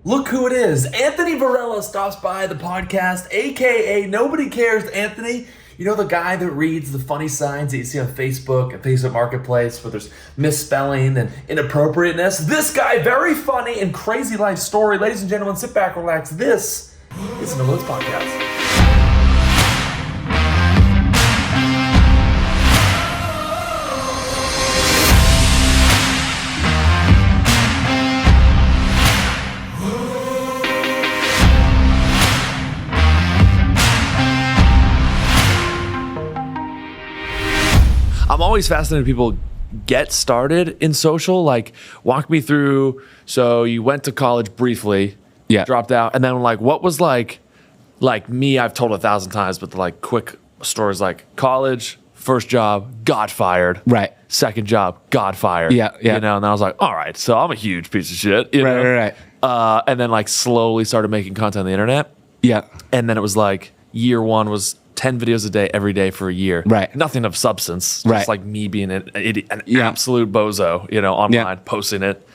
Look who it is. Anthony Varela stops by the podcast, aka Nobody Cares Anthony. You know, the guy that reads the funny signs that you see on Facebook and Facebook Marketplace where there's misspelling and inappropriateness. This guy, very funny and crazy life story. Ladies and gentlemen, sit back, relax. This is the No Limits Podcast. I'm always fascinated when people get started in social. Like, walk me through. So you went to college briefly, dropped out, and then what was like me? I've told 1,000 times, but the quick stories like college, first job, got fired, right? Second job, got fired, yeah. You know, and I was like, all right, so I'm a huge piece of shit, you know? Right. And then slowly started making content on the internet, and then it was year one was 10 videos a day, every day for a year. Right. Nothing of substance. Right. Just me being an idiot, an absolute bozo, you know, online, posting it.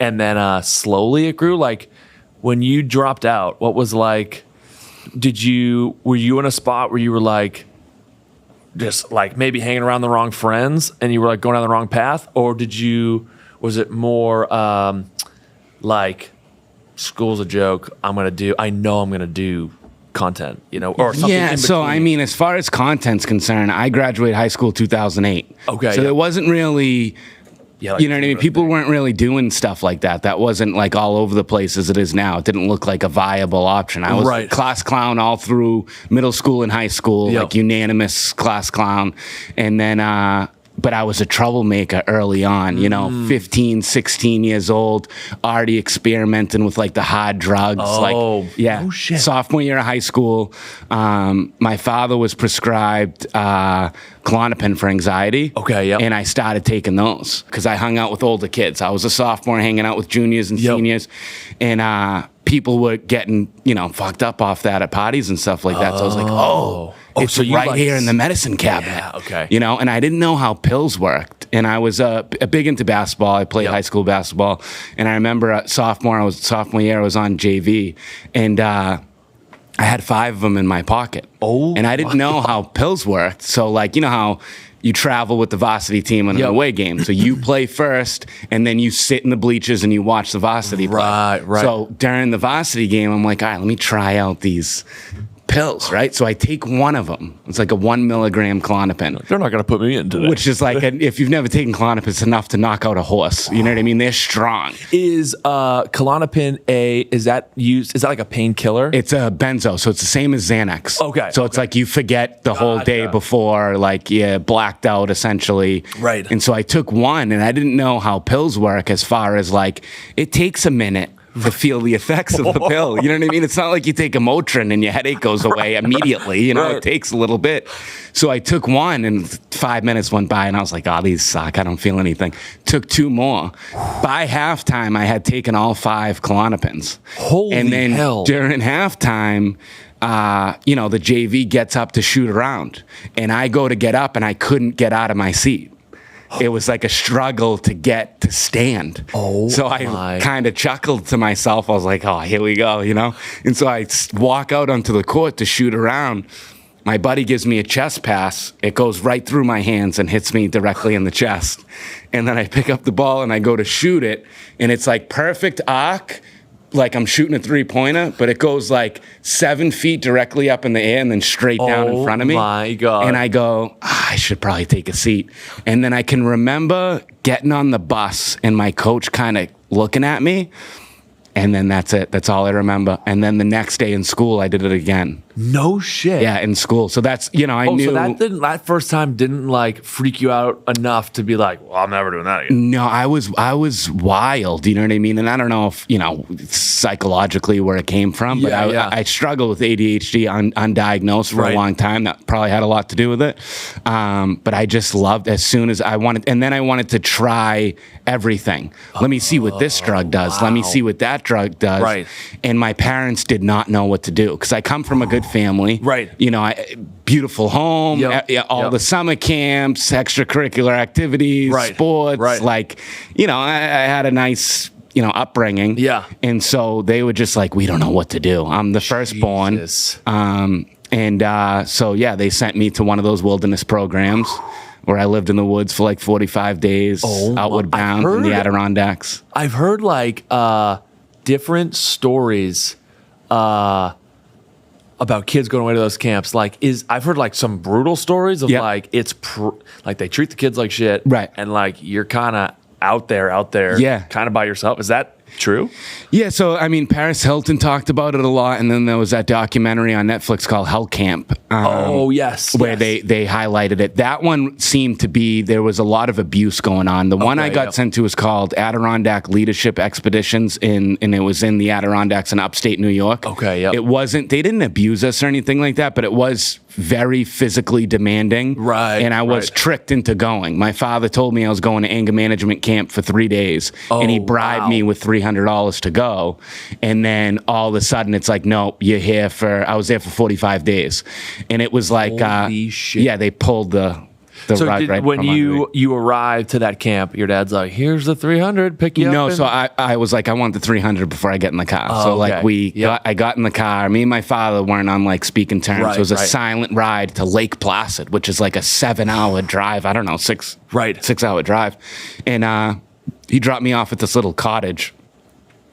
And then slowly it grew. When you dropped out, what was were you in a spot where you were just maybe hanging around the wrong friends and you were going down the wrong path? Or was it more school's a joke, I know I'm going to do content, you know, or something in between? So I mean, as far as content's concerned, I graduated high school 2008. Okay. So there wasn't really, you know what I mean? People weren't really doing stuff like that. That wasn't all over the place as it is now. It didn't look like a viable option. I was class clown all through middle school and high school, unanimous class clown. And then, but I was a troublemaker early on, 15, 16 years old, already experimenting with the hard drugs. Oh shit. Sophomore year of high school, my father was prescribed Klonopin for anxiety. Okay, yeah. And I started taking those because I hung out with older kids. I was a sophomore hanging out with juniors and seniors, and people were getting, fucked up off that at parties and stuff like that. So I was like, it's so right here in the medicine cabinet. Yeah, okay. And I didn't know how pills worked. And I was big into basketball. I played high school basketball. And I remember sophomore year, I was on JV. And I had 5 of them in my pocket. And I didn't know how pills worked. So you know how you travel with the varsity team on an away game. So you play first, and then you sit in the bleachers and you watch the varsity play. Right. So during the varsity game, I'm like, all right, let me try out these pills, right? So I take one of them. It's a 1 milligram Klonopin. They're not going to put me into that. Which is if you've never taken Klonopin, it's enough to knock out a horse. You know what I mean? They're strong. Is Klonopin is that like a painkiller? It's a benzo, so it's the same as Xanax. Okay. So it's you forget the whole day before, you blacked out essentially. Right. And so I took one, and I didn't know how pills work as far as it takes a minute to feel the effects of the pill. You know what I mean? It's not like you take a Motrin and your headache goes away immediately. It takes a little bit. So I took one, and 5 minutes went by, and I was like, oh, these suck. I don't feel anything. Took 2 more. By halftime, I had taken all 5 Klonopins. Holy hell. And then during halftime, the JV gets up to shoot around, and I go to get up, and I couldn't get out of my seat. It was a struggle to get to stand. So I kind of chuckled to myself. I was like, oh, here we go, And so I walk out onto the court to shoot around. My buddy gives me a chest pass. It goes right through my hands and hits me directly in the chest. And then I pick up the ball and I go to shoot it. And it's perfect arc, I'm shooting a 3-pointer, but it goes 7 feet directly up in the air and then straight down in front of me. Oh my God. And I go, I should probably take a seat. And then I can remember getting on the bus and my coach kind of looking at me. And then that's it. That's all I remember. And then the next day in school, I did it again. No shit. Yeah, in school. So that's, I knew. So that first time didn't freak you out enough to be well, I'm never doing that again. No, I was wild. You know what I mean? And I don't know if, psychologically where it came from, but I struggled with ADHD undiagnosed for a long time. That probably had a lot to do with it. But I just loved as soon as I wanted, and then I wanted to try everything. Let me see what this drug does. Wow. Let me see what that drug does. Right. And my parents did not know what to do because I come from a good family. Right. Beautiful home, all the summer camps, extracurricular activities, sports. Right. I had a nice upbringing. Yeah. And so they were just like, we don't know what to do. I'm the firstborn. Jesus. So they sent me to one of those wilderness programs where I lived in the woods for like 45 days, outward bound in the Adirondacks. I've heard like different stories about kids going away to those camps. I've heard like some brutal stories of like like they treat the kids like shit, right? And like you're kind of out there, kind of by yourself. Is that true? Yeah, so I mean, Paris Hilton talked about it a lot, and then there was that documentary on Netflix called Hell Camp. Where they highlighted it. That one seemed to be, there was a lot of abuse going on. The one I got sent to was called Adirondack Leadership Expeditions, and it was in the Adirondacks in upstate New York. Okay, yep. It wasn't, they didn't abuse us or anything like that, but it was very physically demanding. Right. And I was tricked into going. My father told me I was going to anger management camp for 3 days, and he bribed me with $300 to go. And then all of a sudden it's like, no, you're here I was there for 45 days. And it was like, holy shit. Yeah, they pulled the rug right when from under me. you arrived to that camp, your dad's like, here's the 300, pick you up. No, so I was like, I want the 300 before I get in the car. I got in the car. Me and my father weren't on like speaking terms. Right, it was a silent ride to Lake Placid, which is like a 7-hour drive. I don't know, 6-hour drive. And he dropped me off at this little cottage.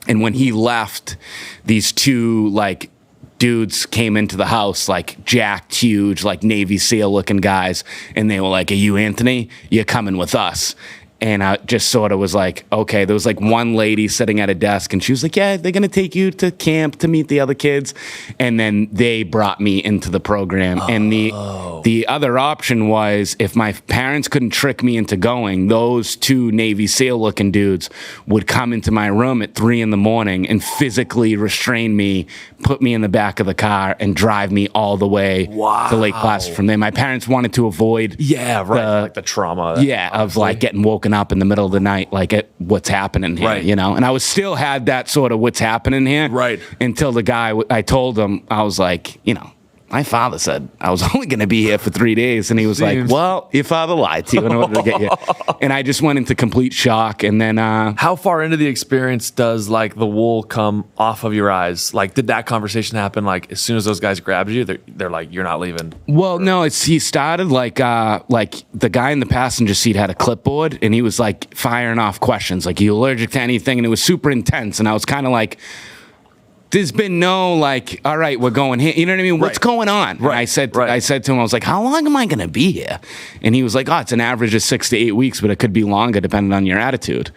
And when he left, these two like dudes came into the house, like jacked, huge, like Navy SEAL looking guys. And they were like, "Are you Anthony? You're coming with us." And I just sort of was like, okay. There was like one lady sitting at a desk, and she was like, "Yeah, they're going to take you to camp to meet the other kids." And then they brought me into the program. And the other option was, if my parents couldn't trick me into going, those two Navy SEAL looking dudes would come into my room at 3 a.m. and physically restrain me, put me in the back of the car, and drive me all the way to Lake Placid from there. My parents wanted to avoid like the trauma. Of like getting woken up in the middle of the night, like what's happening here, And I was still had that sort of what's happening here, until the guy, I told him, I was like, my father said I was only going to be here for 3 days, and he was like, "Well, your father lied to you in order to get you." And I just went into complete shock. And then, how far into the experience does like the wool come off of your eyes? Like, did that conversation happen like as soon as those guys grabbed you? They're like, "You're not leaving." Well, no, he started like the guy in the passenger seat had a clipboard, and he was like firing off questions, like, "Are you allergic to anything?" And it was super intense, and I was kind of like, there's been no like, all right, we're going here. You know what I mean? What's going on? Right. I said to him, I was like, how long am I going to be here? And he was like, oh, it's an average of 6 to 8 weeks, but it could be longer depending on your attitude.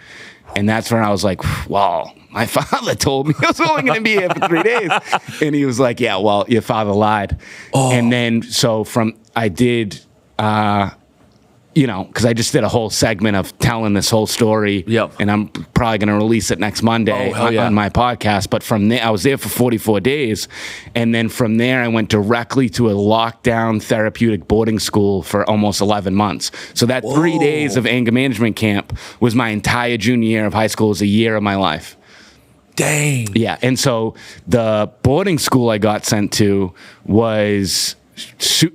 And that's when I was like, well, my father told me I was only going to be here for 3 days. And he was like, yeah, well, your father lied. And then, so I did, because I just did a whole segment of telling this whole story. Yep. And I'm probably going to release it next Monday on my podcast. But from there, I was there for 44 days. And then from there, I went directly to a lockdown therapeutic boarding school for almost 11 months. So that 3 days of anger management camp was my entire junior year of high school. It was a year of my life. Dang. Yeah. And so the boarding school I got sent to was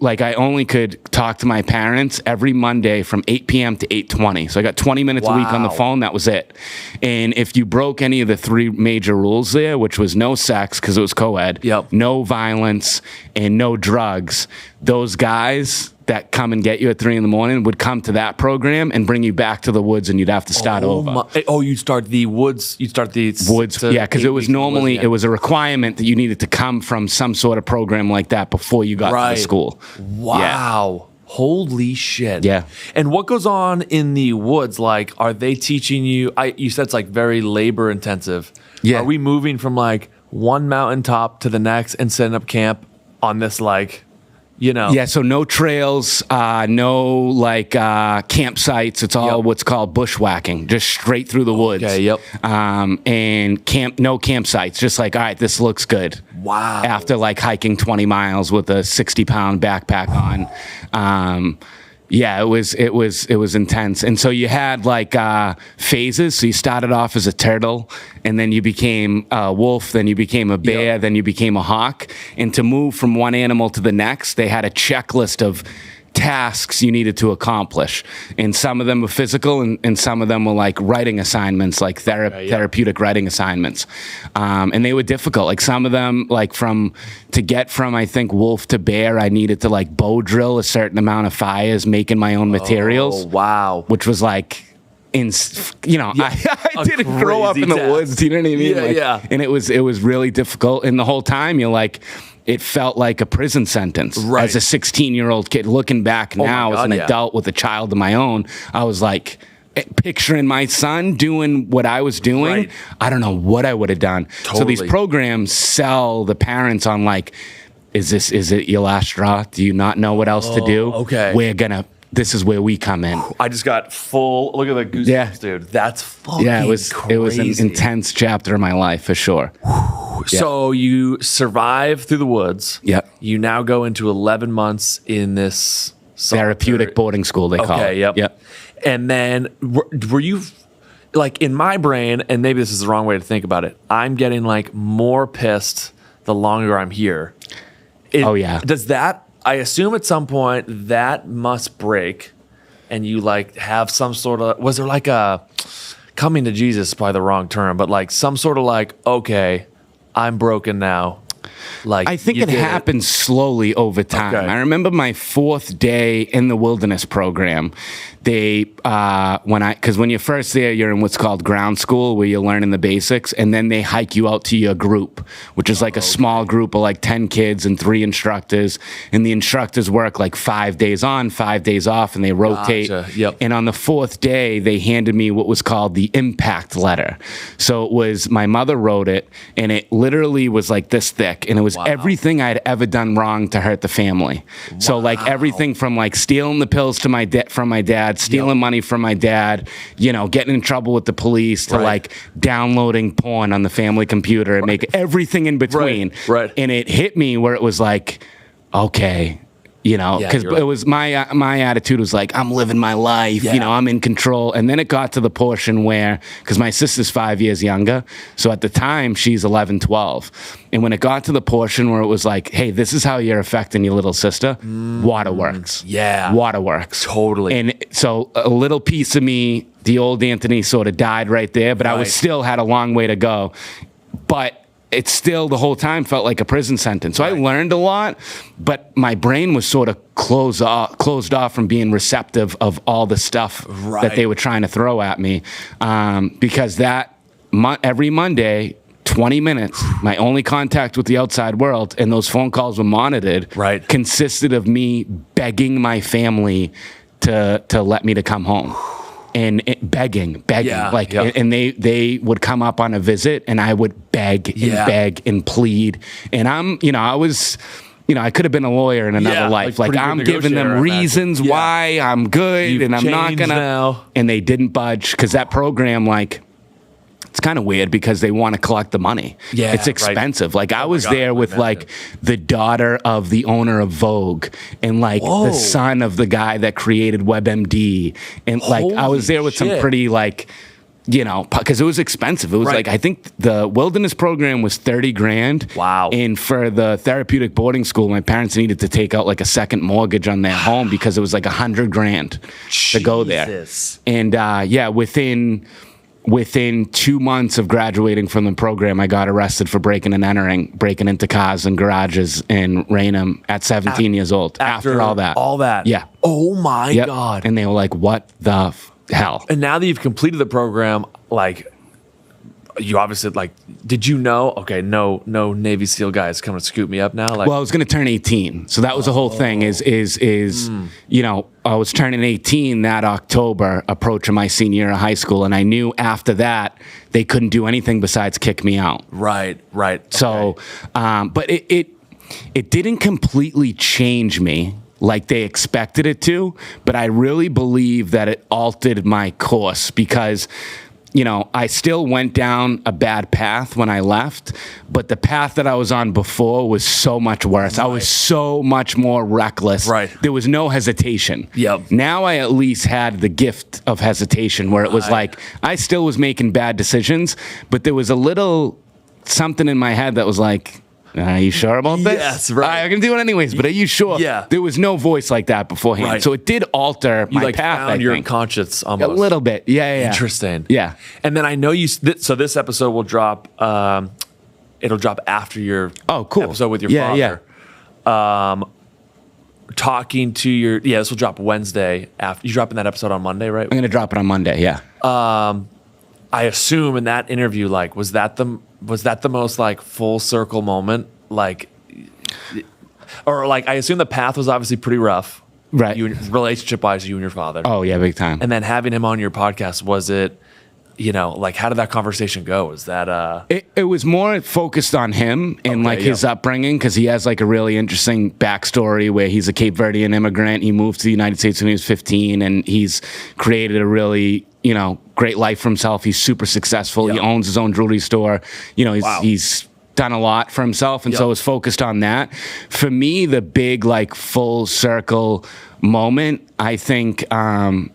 like, I only could talk to my parents every Monday from 8 p.m. to 8:20. So I got 20 minutes a week on the phone. That was it. And if you broke any of the 3 major rules there, which was no sex because it was co-ed, no violence, and no drugs, those guys that come and get you at 3 a.m. would come to that program and bring you back to the woods, and you'd have to start over. You'd start the woods. You'd start the woods. Yeah, because it was normally it was a requirement that you needed to come from some sort of program like that before you got to the school. Wow. Yeah. Holy shit. Yeah. And what goes on in the woods? Like, are they teaching you? You said it's like very labor intensive. Yeah. Are we moving from like one mountaintop to the next and setting up camp on this like? Yeah, so no trails, no like campsites. It's all what's called bushwhacking, just straight through the woods. Okay, yep. And no campsites, just like, all right, this looks good. Wow. After like hiking 20 miles with a 60-pound backpack on. Yeah, it was intense. And so you had like phases. So you started off as a turtle, and then you became a wolf, then you became a bear, then you became a hawk. And to move from one animal to the next, they had a checklist of tasks you needed to accomplish. And some of them were physical and some of them were like writing assignments, like therapeutic writing assignments. And they were difficult. Like some of them, like to get from, I think, wolf to bear, I needed to like bow drill a certain amount of fires, making my own materials. Oh, wow. Which was like, I didn't grow up in the woods. Do you know what I mean? And it was really difficult. And the whole time you're like, it felt like a prison sentence. Right. As a 16-year-old kid, looking back now as an adult with a child of my own, I was like, picturing my son doing what I was doing. Right. I don't know what I would have done. Totally. So these programs sell the parents on like, is it your last straw? Do you not know what else to do? Okay. This is where we come in. I just got full. Look at the goosebumps, dude. That's fucking crazy. It was an intense chapter of my life for sure. So you survive through the woods. Yep. You now go into 11 months in this therapeutic boarding school, they call it. Yep. And then were you, like, in my brain, and maybe this is the wrong way to think about it, I'm getting like more pissed the longer I'm here. Does that, I assume at some point that must break and you like have some sort of, was there like a coming to Jesus is probably the wrong term, but like some sort of like, okay, I'm broken now. Like, I think it happened slowly over time. Okay. I remember my 4th day in the wilderness program. They, because when you're first there, you're in what's called ground school, where you're learning the basics, and then they hike you out to your group, which is like a small group of like 10 kids and 3 instructors, and the instructors work like 5 days on, 5 days off, and they rotate. Gotcha. Yep. And on the 4th day, they handed me what was called the impact letter. So it was, my mother wrote it, and it literally was like this thick, and it was everything I'd ever done wrong to hurt the family. So like everything from like stealing the pills from my dad, stealing money from my dad, getting in trouble with the police, to like downloading porn on the family computer and make everything in between. Right. And it hit me where it was like, okay, because it was my attitude was like, I'm living my life, I'm in control. And then it got to the portion where, because my sister's 5 years younger, so at the time she's 11, 12. And when it got to the portion where it was like, hey, this is how you're affecting your little sister, Waterworks. Yeah. Waterworks. Totally. And so a little piece of me, the old Anthony, sort of died right there, but I was still had a long way to go. But it still the whole time felt like a prison sentence. So I learned a lot, but my brain was sort of closed off from being receptive of all the stuff that they were trying to throw at me. Because every Monday, 20 minutes, my only contact with the outside world, and those phone calls were monitored, consisted of me begging my family to let me to come home. And begging, and they would come up on a visit, and I would beg and plead. And I could have been a lawyer in another life. Like I'm giving them reasons why I'm good, and I'm not gonna. Now. And they didn't budge, because that program, like, it's kind of weird because they want to collect the money. Yeah, it's expensive. Like I was God, there with like the daughter of the owner of Vogue, and like the son of the guy that created WebMD, and like I was there with some pretty like, because it was expensive. It was like, I think the wilderness program was $30,000. Wow. And for the therapeutic boarding school, my parents needed to take out like a second mortgage on their home because it was like $100,000 to go there. And within 2 months of graduating from the program, I got arrested for breaking into cars and garages in Raynham at 17 years old. After all that. Yeah. Oh my God. And they were like, what the hell? And now that you've completed the program, like, you obviously, like, did you know, okay, no Navy SEAL guy is coming to scoop me up now? Like, well, I was going to turn 18. So that was the whole thing I was turning 18 that October, approaching my senior year of high school. And I knew after that, they couldn't do anything besides kick me out. Right. Okay. So, but it didn't completely change me like they expected it to, but I really believe that it altered my course, because I still went down a bad path when I left, but the path that I was on before was so much worse. I was so much more reckless. Right. There was no hesitation. Yep. Now I at least had the gift of hesitation, where it was like, I still was making bad decisions, but there was a little something in my head that was like, Are you sure about this? Yes, right. I can do it anyways, but are you sure? Yeah. There was no voice like that beforehand. Right. So it did alter You my like path, found I your think. conscience almost. A little bit. Yeah. Interesting. Yeah. And then I know so this episode will drop, it'll drop after your episode with your father. Yeah. Talking to your, this will drop Wednesday. After you're dropping that episode on Monday, right? I'm going to drop it on Monday. Yeah. I assume in that interview, like, was that the most like full circle moment? Like, or like, I assume the path was obviously pretty rough. Right. Relationship wise, you and your father. Oh, yeah, big time. And then having him on your podcast, was it, like, how did that conversation go? Is that It was more focused on him and his upbringing, because he has like a really interesting backstory where he's a Cape Verdean immigrant. He moved to the United States when he was 15, and he's created a really great life for himself. He's super successful. He owns his own jewelry store. He's done a lot for himself, and so it's focused on that. For me, the big like full circle moment, I think, and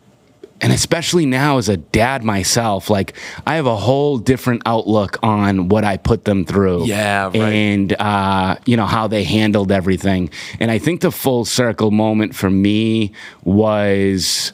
especially now as a dad myself, like I have a whole different outlook on what I put them through. Yeah, right. And, how they handled everything. And I think the full circle moment for me was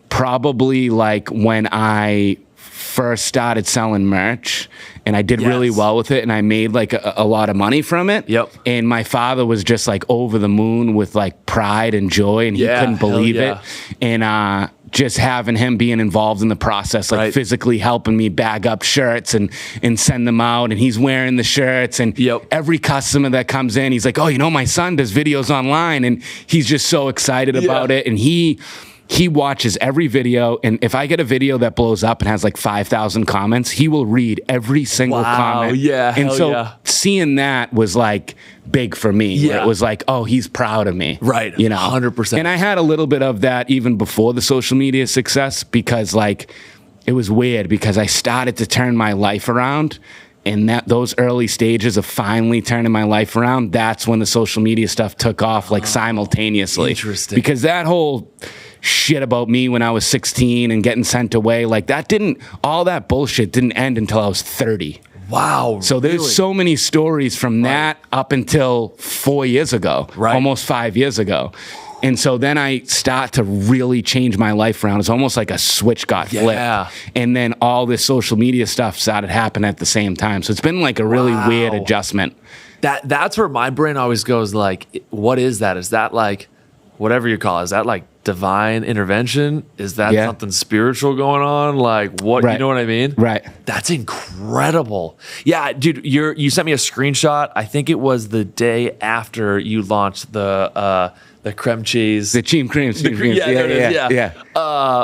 probably like when I first started selling merch, and I did really well with it, and I made like a lot of money from it. Yep. And my father was just like over the moon with like pride and joy, and he couldn't believe it. And just having him being involved in the process, like physically helping me bag up shirts and send them out, and he's wearing the shirts, and every customer that comes in, he's like, oh, my son does videos online, and he's just so excited about it. And he watches every video, and if I get a video that blows up and has like 5,000 comments, he will read every single comment. Yeah, and so seeing that was like big for me. Where it was like, oh, he's proud of me. Right. 100%. And I had a little bit of that even before the social media success, because like it was weird, because I started to turn my life around. And those early stages of finally turning my life around, that's when the social media stuff took off like simultaneously. Interesting. Because that whole shit about me when I was 16 and getting sent away, like all that bullshit didn't end until I was 30. Wow. So there's so many stories from that up until 4 years ago, almost 5 years ago. And so then I start to really change my life around. It's almost like a switch got flipped. And then all this social media stuff started happening at the same time. So it's been like a really weird adjustment. That's where my brain always goes, like, what is that? Is that like, whatever you call it, is that like divine intervention? Is that something spiritual going on? Like, what, you know what I mean? Right. That's incredible. Yeah, dude, you sent me a screenshot. I think it was the day after you launched the creme cheese. The cream creams. Yeah.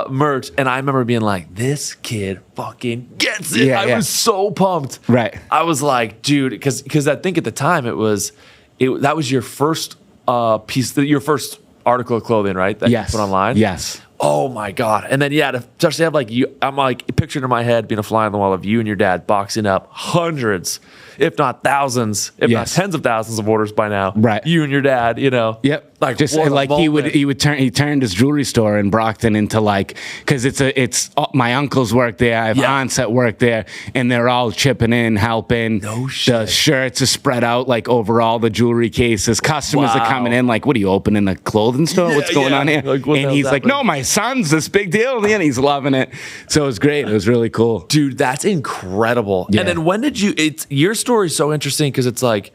Merch. And I remember being like, this kid fucking gets it. I was so pumped. Right. I was like, dude, because I think at the time that was your first your first article of clothing, right? That you put online? Yes. Oh my God. And then, to actually have like you, I'm like picturing in my head being a fly on the wall of you and your dad boxing up hundreds, if not thousands, if not tens of thousands of orders by now. Right. You and your dad, Yep. Like, just like he turned his jewelry store in Brockton into like, because it's my uncles work there, I have aunts that work there, and they're all chipping in, helping. No shit. The shirts are spread out like over all the jewelry cases. Customers are coming in like, what are you opening a clothing store? What's going on here? Like, and he's like, no, my son's this big deal, and he's loving it. So it was great. It was really cool. Dude, that's incredible. Yeah. And then when did your story is so interesting, because it's like,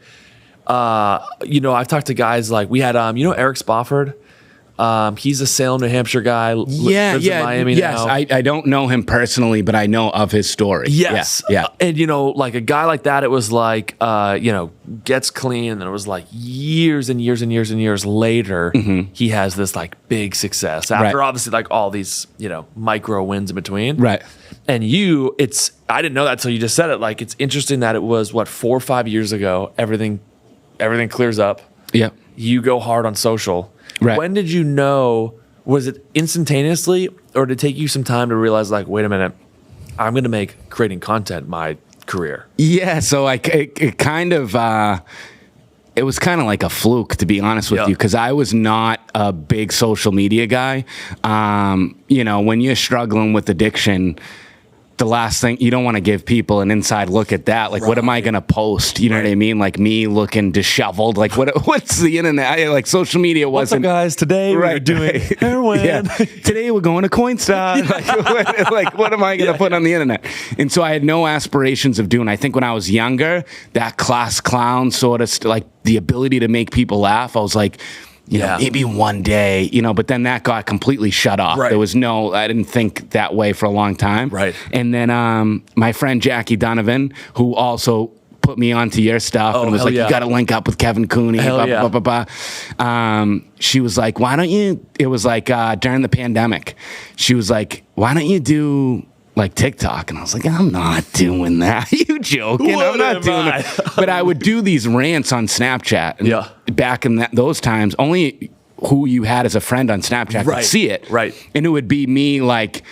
I've talked to guys like, we had, Eric Spofford. He's a Salem, New Hampshire guy. Lives in Miami now. I don't know him personally, but I know of his story. Yes. Yeah. And, like a guy like that, it was like, gets clean. And then it was like years and years and years and years later, he has this like big success after obviously like all these, micro wins in between. Right. And I didn't know that till you just said it. Like, it's interesting that it was 4 or 5 years ago, everything clears up. Yep. You go hard on social. Right. When did you know? Was it instantaneously, or did it take you some time to realize, like, wait a minute, I'm going to make creating content my career? Yeah. So it kind of, it was kind of like a fluke, to be honest with you, because I was not a big social media guy. When you're struggling with addiction, the last thing, you don't want to give people an inside look at that. Like, what am I going to post? You know what I mean? Like me looking disheveled. Like what's the internet? Like social media wasn't. What's up, guys? Today we're doing heroin. Yeah. Today we're going to Coinstar. like what am I going to put on the internet? And so I had no aspirations of doing. I think when I was younger, that class clown sort of like the ability to make people laugh. I was like, you know, maybe one day, you know, but then that got completely shut off. There was I didn't think that way for a long time. Right. And then my friend Jackie Donovan, who also put me onto your stuff and was like, you got to link up with Kevin Cooney. She was like, why don't you, it was like during the pandemic, she was like, why don't you do like TikTok? And I was like, I'm not doing that. You joking? I'm not doing it. But I would do these rants on Snapchat. And back in those times, only who you had as a friend on Snapchat could see it. Right. And it would be me, like,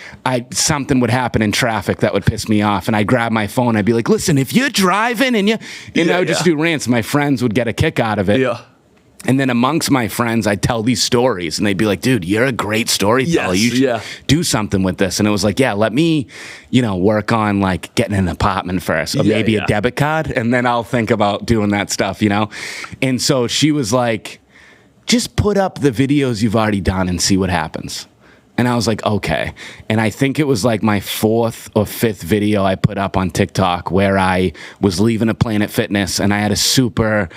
something would happen in traffic that would piss me off. And I'd grab my phone. I'd be like, listen, if you're driving and I would just do rants. My friends would get a kick out of it. Yeah. And then amongst my friends, I'd tell these stories, and they'd be like, dude, you're a great storyteller. You should do something with this. And it was like, let me, work on, like, getting an apartment first, or maybe a debit card, and then I'll think about doing that stuff, And so she was like, just put up the videos you've already done and see what happens. And I was like, okay. And I think it was like my 4th or 5th video I put up on TikTok where I was leaving a Planet Fitness, and I had a super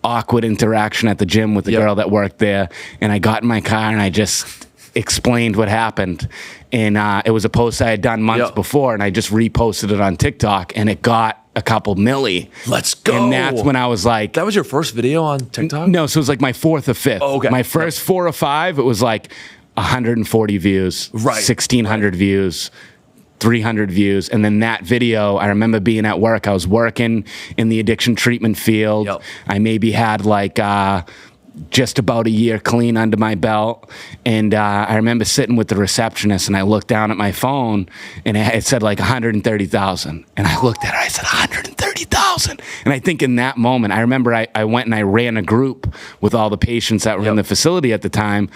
awkward interaction at the gym with the girl that worked there, and I got in my car and I just explained what happened, and it was a post I had done months before, and I just reposted it on TikTok, and it got a couple milli. Let's go. And that's when I was like, that was your first video on TikTok? No, so it was like my 4th or 5th. Okay. My first 4 or 5, it was like 140 views, 1,600 views, 300 views. And then that video, I remember being at work. I was working in the addiction treatment field. I maybe had like just about a year clean under my belt. And I remember sitting with the receptionist, and I looked down at my phone, and it said like 130,000. And I looked at it, I said, 130,000. And I think in that moment, I remember I went and I ran a group with all the patients that were in the facility at the time.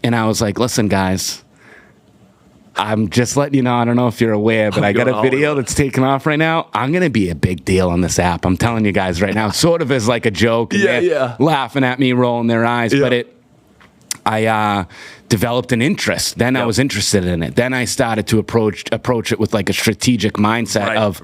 And I was like, listen, guys, I'm just letting you know, I don't know if you're aware, but I got a video that's taking off right now. I'm going to be a big deal on this app. I'm telling you guys right now, sort of as like a joke. And they're laughing at me, rolling their eyes. But I developed an interest. Then I was interested in it. Then I started to approach it with like a strategic mindset of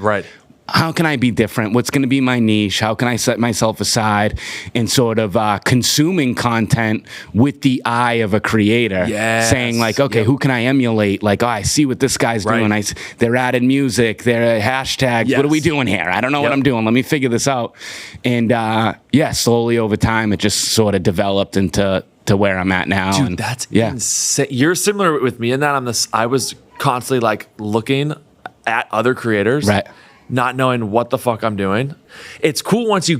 how can I be different? What's going to be my niche? How can I set myself aside and sort of consuming content with the eye of a creator, saying like, okay, who can I emulate? Like, I see what this guy's doing. They're adding music, they're hashtags. What are we doing here? I don't know what I'm doing. Let me figure this out. And slowly over time, it just sort of developed into where I'm at now. Dude, that's insane. You're similar with me in that I was constantly like looking at other creators. Not knowing what the fuck I'm doing. It's cool once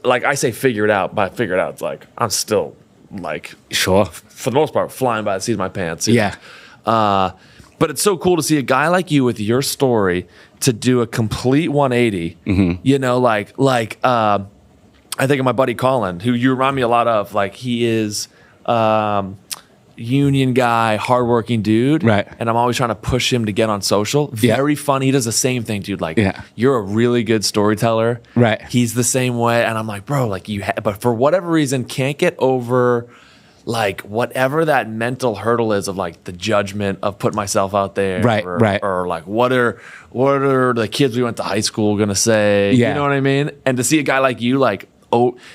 like I say figure it out, but figure it out, it's like I'm still like for the most part flying by the seat of my pants. But it's so cool to see a guy like you with your story to do a complete 180. I think of my buddy Colin, who you remind me a lot of. Like, he is union guy, hardworking dude. And I'm always trying to push him to get on social. Very funny. He does the same thing, dude. Like, you're a really good storyteller. He's the same way. And I'm like, bro, like but for whatever reason, can't get over like whatever that mental hurdle is of like the judgment of putting myself out there. Or like, what are the kids we went to high school gonna say? You know what I mean? And to see a guy like you, like,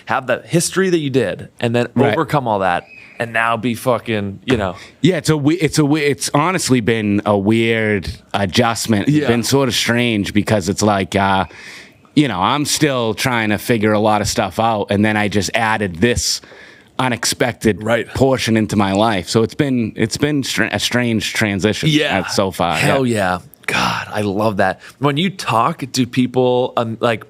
have that history that you did and then overcome all that. And now be fucking, it's honestly been a weird adjustment. It's been sort of strange because it's like, I'm still trying to figure a lot of stuff out. And then I just added this unexpected portion into my life. So it's been a strange transition so far. Hell yeah. God, I love that. When you talk to people, like,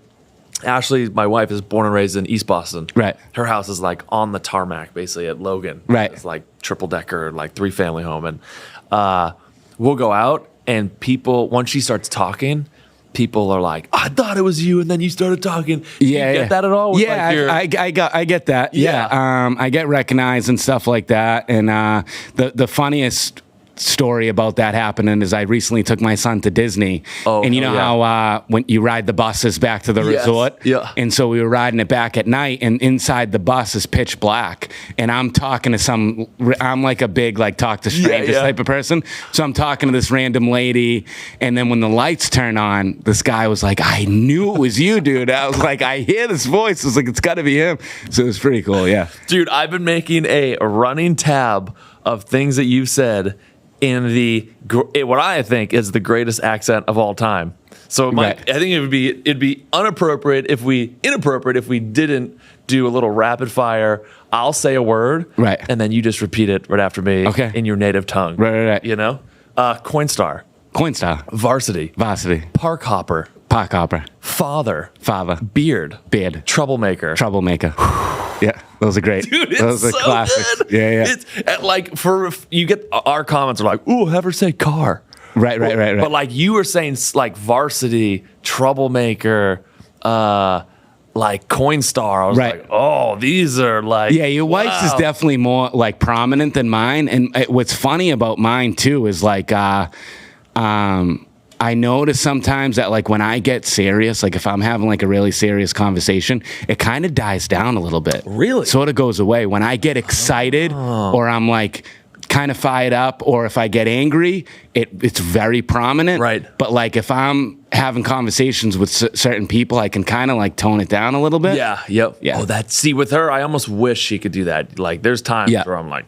Ashley, my wife, is born and raised in East Boston. Her house is like on the tarmac, basically at Logan. It's like triple decker, like 3-family home. And we'll go out, and people, once she starts talking, people are like, I thought it was you, and then you started talking. You get that at all? I get that. I get recognized and stuff like that. And the funniest story about that happening is I recently took my son to Disney, and you know how when you ride the buses back to the resort, and so we were riding it back at night, and inside the bus is pitch black, and I'm talking to I'm like a big like talk to strangers type of person, so I'm talking to this random lady, and then when the lights turn on, this guy was like, I knew it was you, dude. I was like, I hear this voice. I was like, it's got to be him. So it was pretty cool, dude. I've been making a running tab of things that you've said in what I think is the greatest accent of all time. So I think it'd be inappropriate if we didn't do a little rapid fire. I'll say a word, and then you just repeat it right after me, in your native tongue, right. You know, Coinstar, Varsity, Park Hopper, Father, Beard, Troublemaker. Yeah, those are great. Dude, it's those are so classics. good. Yeah. It's like you get our comments are like, "Ooh, have her say car." Right. But like you were saying, like Varsity, Troublemaker, like Coinstar. I was like, oh, these are like, your wife's is definitely more like prominent than mine. And what's funny about mine too is like, I notice sometimes that like when I get serious, like if I'm having like a really serious conversation, it kind of dies down a little bit. Really? Sort of goes away. When I get excited or I'm like kind of fired up, or if I get angry, it's very prominent. Right. But like if I'm having conversations with certain people, I can kind of like tone it down a little bit. Yeah. Yep. Yeah. Oh, see with her, I almost wish she could do that. Like there's times where I'm like,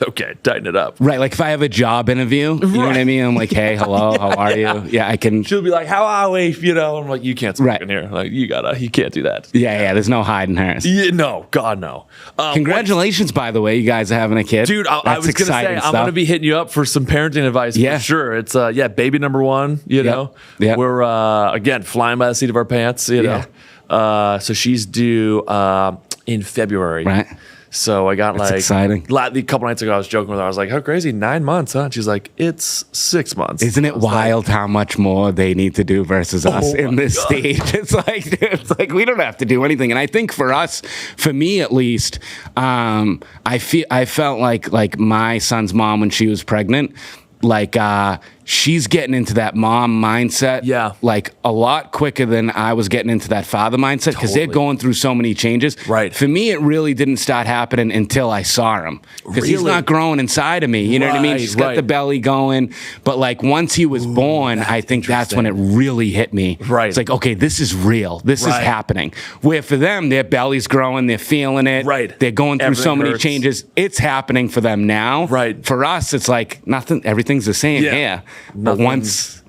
okay, tighten it up. Right, like if I have a job interview, you know what I mean? I'm like, hey, hello, how are you? Yeah, I can. She'll be like, how are we? You know, I'm like, you can't speak in here. Like, you can't do that. Yeah, there's no hiding hers. Yeah, no, God, no. Congratulations, by the way, you guys are having a kid. Dude, I was going to say, I'm going to be hitting you up for some parenting advice for sure. It's, baby number one, you know. Yeah. We're, again, flying by the seat of our pants, you know. So she's due in February. Right. So I got exciting. A couple nights ago, I was joking with her. I was like, how crazy, 9 months, huh? And she's like, it's 6 months. Isn't it wild how much more they need to do versus us in this stage? It's like we don't have to do anything. And I think for me at least, I felt like my son's mom when she was pregnant, like she's getting into that mom mindset like a lot quicker than I was getting into that father mindset, because they're going through so many changes. Right. For me, it really didn't start happening until I saw him, because he's not growing inside of me. You know what I mean? She's got the belly going. But like once he was born, I think that's when it really hit me. Right. It's like, okay, this is real. This is happening. Where for them, their belly's growing. They're feeling it. Right. They're going through so many changes. It's happening for them now. Right. For us, it's like nothing. Everything's the same here. But once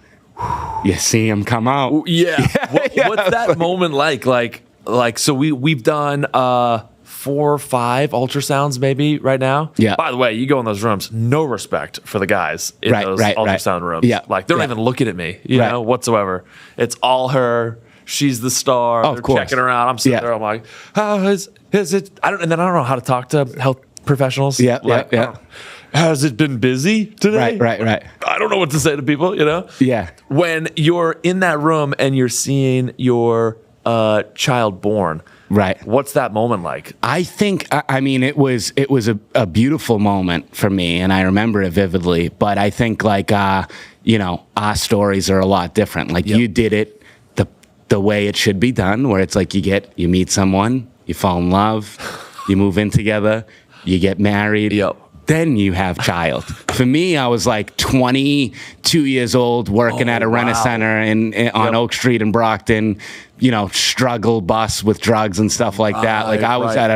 you see him come out, what's that moment like? Like, so we've done 4 or 5 ultrasounds maybe right now. Yeah. By the way, you go in those rooms, no respect for the guys in those ultrasound rooms. Yeah. Like they're not even looking at me, you know, whatsoever. It's all her. She's the star. They're checking her out. I'm sitting there. I'm like, how is it? I don't know how to talk to health professionals. Yeah. Has it been busy today? Right. I don't know what to say to people, you know? Yeah. When you're in that room and you're seeing your child born, right? What's that moment like? I think, I mean, it was a beautiful moment for me, and I remember it vividly. But I think like, you know, our stories are a lot different. Like you did it the way it should be done, where it's like you meet someone, you fall in love, you move in together, you get married. Then you have child. For me, I was like 22 years old, working at a rent-a-center on Oak Street in Brockton, you know, struggle bus with drugs and stuff like that. Like I was at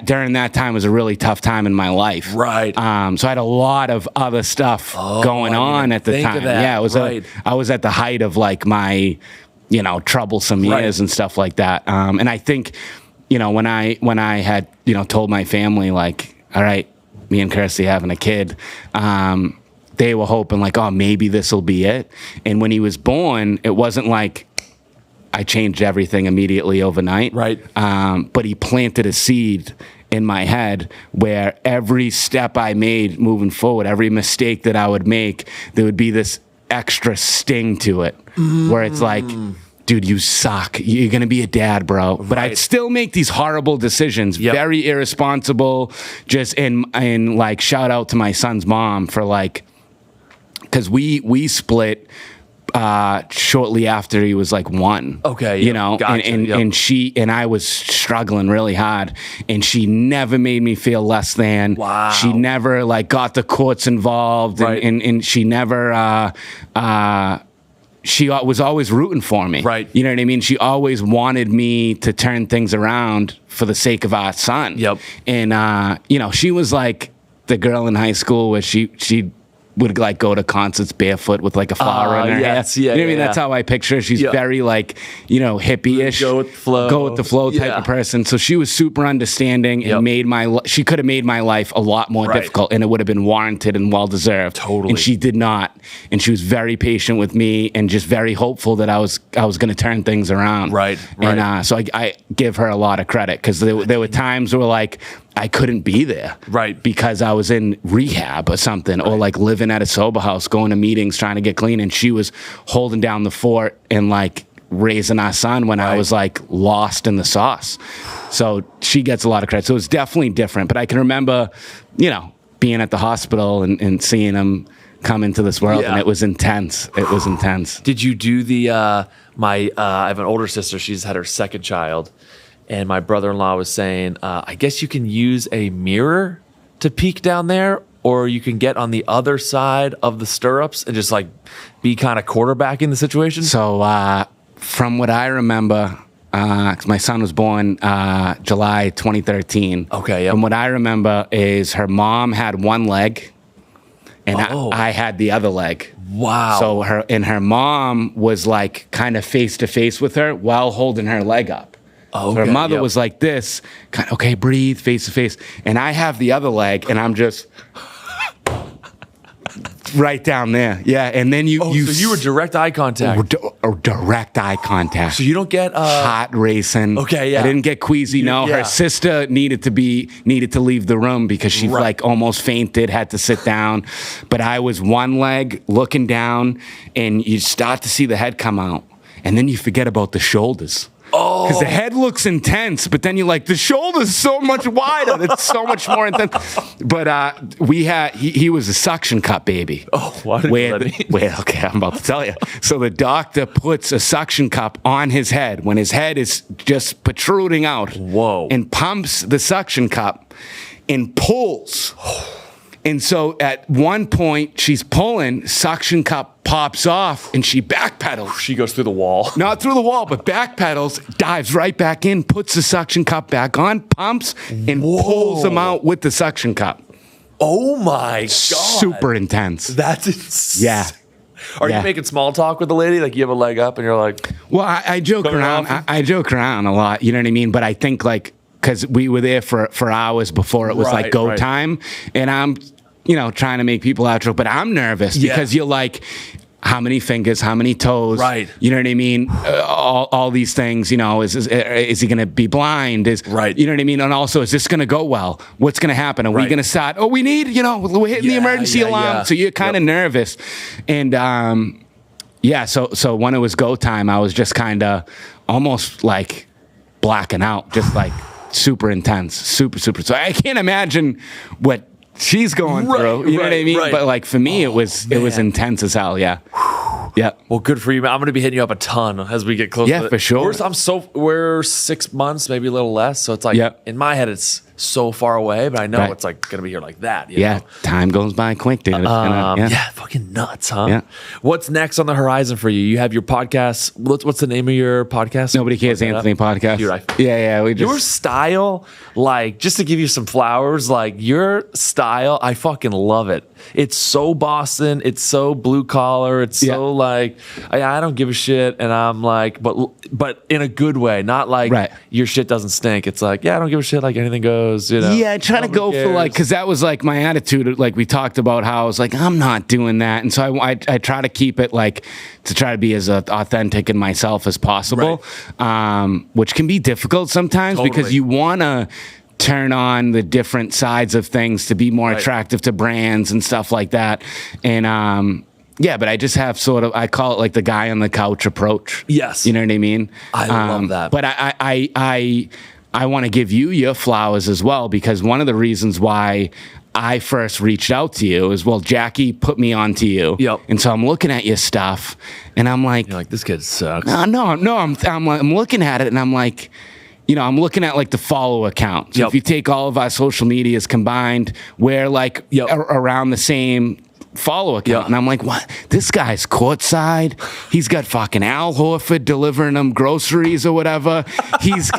during that time was a really tough time in my life. Right. So I had a lot of other stuff going on at the time. Yeah, it was I was at the height of like my, you know, troublesome years and stuff like that. And I think, you know, when I had, you know, told my family like, all right, me and Kirsty having a kid, they were hoping like, oh, maybe this will be it. And when he was born, it wasn't like I changed everything immediately overnight. Right. But he planted a seed in my head where every step I made moving forward, every mistake that I would make, there would be this extra sting to it, where it's like, dude, you suck. You're going to be a dad, bro. But I'd still make these horrible decisions, very irresponsible. Just and like shout out to my son's mom for like, because we split shortly after he was like 1. Okay. You know, gotcha. And she and I was struggling really hard, and she never made me feel less than. Wow. She never like got the courts involved, and she never she was always rooting for me. Right. You know what I mean? She always wanted me to turn things around for the sake of our son. Yep. And you know, she was like the girl in high school where she would like go to concerts barefoot with like a flower in her hair. You know what I mean? That's how I picture her. She's very like, you know, hippie-ish. Go with the flow type of person. So she was super understanding and she could have made my life a lot more difficult, and it would have been warranted and well-deserved. Totally. And she did not. And she was very patient with me and just very hopeful that I was going to turn things around. Right. And so I give her a lot of credit, because there were times where like I couldn't be there. Right. Because I was in rehab or something, or like living at a sober house, going to meetings, trying to get clean. And she was holding down the fort and like raising our son when I was like lost in the sauce. So she gets a lot of credit. So it's definitely different. But I can remember, you know, being at the hospital and seeing him come into this world, and it was intense. It was intense. Did you do the, I have an older sister, she's had her second child. And my brother-in-law was saying, I guess you can use a mirror to peek down there, or you can get on the other side of the stirrups and just like be kind of quarterbacking the situation. So from what I remember, 'cause my son was born July 2013. Okay, From what I remember is her mom had one leg, and I had the other leg. Wow. So her mom was like kind of face to face with her while holding her leg up. Oh, so her mother was like this, kind of, okay, breathe, face to face. And I have the other leg, and I'm just right down there. Yeah, and then so you were direct eye contact. Or direct eye contact. So you don't get heart racing. Okay, yeah. I didn't get queasy. No, her sister needed to leave the room because she like almost fainted, had to sit down. But I was one leg looking down, and you start to see the head come out, and then you forget about the shoulders. Because the head looks intense, but then you're like, the shoulder's so much wider. It's so much more intense. But he was a suction cup baby. Oh, what? Okay, I'm about to tell you. So the doctor puts a suction cup on his head when his head is just protruding out. Whoa. And pumps the suction cup and pulls. And so at one point, she's pulling, suction cup pops off, and she backpedals. She goes through the wall. Not through the wall, but backpedals, dives right back in, puts the suction cup back on, pumps, and pulls them out with the suction cup. Oh my God. Super intense. That's insane. Yeah. Are you making small talk with the lady? Like you have a leg up and you're like... Well, I joke around. I joke around a lot, you know what I mean? But I think like, because we were there for hours before it was like go time, and I'm... you know, trying to make people outro, but I'm nervous because you're like, how many fingers, how many toes, you know what I mean? All these things, you know, is he going to be blind? You know what I mean? And also, is this going to go well? What's going to happen? Are we going to start? Oh, we need, you know, we're hitting the emergency alarm. So you're kind of nervous. And so when it was go time, I was just kind of almost like blacking out, just like super intense, super. So I can't imagine what she's going through, you know what I mean? But like for me, it was intense as hell. Yeah. Yeah. Well, good for you, man. I'm going to be hitting you up a ton as we get closer. Yeah, for sure. We're 6 months, maybe a little less. So it's like in my head, it's so far away, but I know it's like going to be here like that. You know? Time goes by quick, dude. Fucking nuts, huh? Yeah. What's next on the horizon for you? You have your podcast. What's the name of your podcast? Nobody Cares Anthony podcast. Dude, your style, like, just to give you some flowers, like your style, I fucking love it. It's so Boston. It's so blue collar. It's so like, I don't give a shit. And I'm like, but in a good way, not like your shit doesn't stink. It's like, I don't give a shit. Like anything goes, you know. Yeah, I try to go for like, because that was like my attitude. Like we talked about how I was like, I'm not doing that. And so I try to keep it like, to try to be as authentic in myself as possible, which can be difficult sometimes because you want to turn on the different sides of things to be more attractive to brands and stuff like that. And Yeah, but I just have I call it like the guy on the couch approach. Yes. You know what I mean? I love that. But I want to give you your flowers as well, because one of the reasons why I first reached out to you is, well, Jackie put me on to you. Yep. And so I'm looking at your stuff and I'm like, You're like, this kid sucks. no, I'm looking at it and I'm like, I'm looking at like the follow account. So Yep. if you take all of our social medias combined, we're like around the same follow account. Yep. And I'm like, what? This guy's courtside. He's got fucking Al Horford delivering him groceries or whatever. He's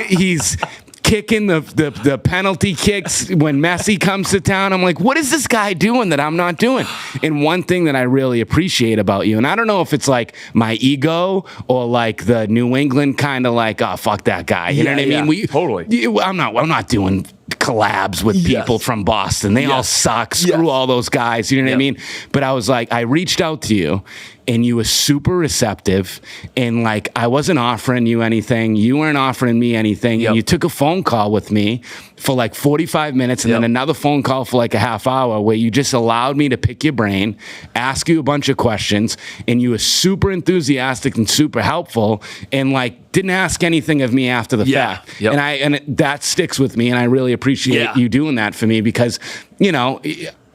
kicking the penalty kicks when Messi comes to town. I'm like, what is this guy doing that I'm not doing? And one thing that I really appreciate about you, and I don't know if it's like my ego or like the New England kind of like, oh, fuck that guy. You know what I mean? Totally. I'm not doing collabs with people from Boston. They all suck. Screw all those guys. You know what I mean? But I was like, I reached out to you and you were super receptive, and like I wasn't offering you anything. You weren't offering me anything. And you took a phone call with me for like 45 minutes and then another phone call for like a half hour where you just allowed me to pick your brain, ask you a bunch of questions, and you were super enthusiastic and super helpful, and like didn't ask anything of me after the fact. And that sticks with me, and I really appreciate you doing that for me, because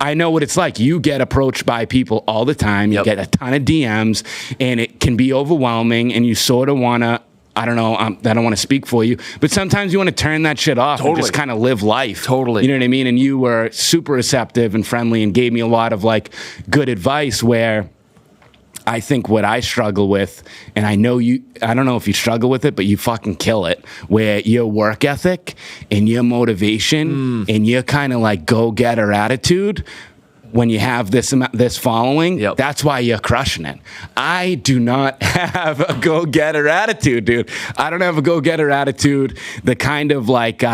I know what it's like. You get approached by people all the time. You get a ton of DMs, and it can be overwhelming, and you sort of want to, I don't know, I don't want to speak for you, but sometimes you want to turn that shit off and just kind of live life. Totally. You know what I mean? And you were super receptive and friendly and gave me a lot of like good advice, where I think what I struggle with, and I don't know if you struggle with it, but you fucking kill it, where your work ethic and your motivation and your kind of like go-getter attitude, when you have this following, that's why you're crushing it. I do not have a go-getter attitude, dude. I don't have a go-getter attitude. The kind of like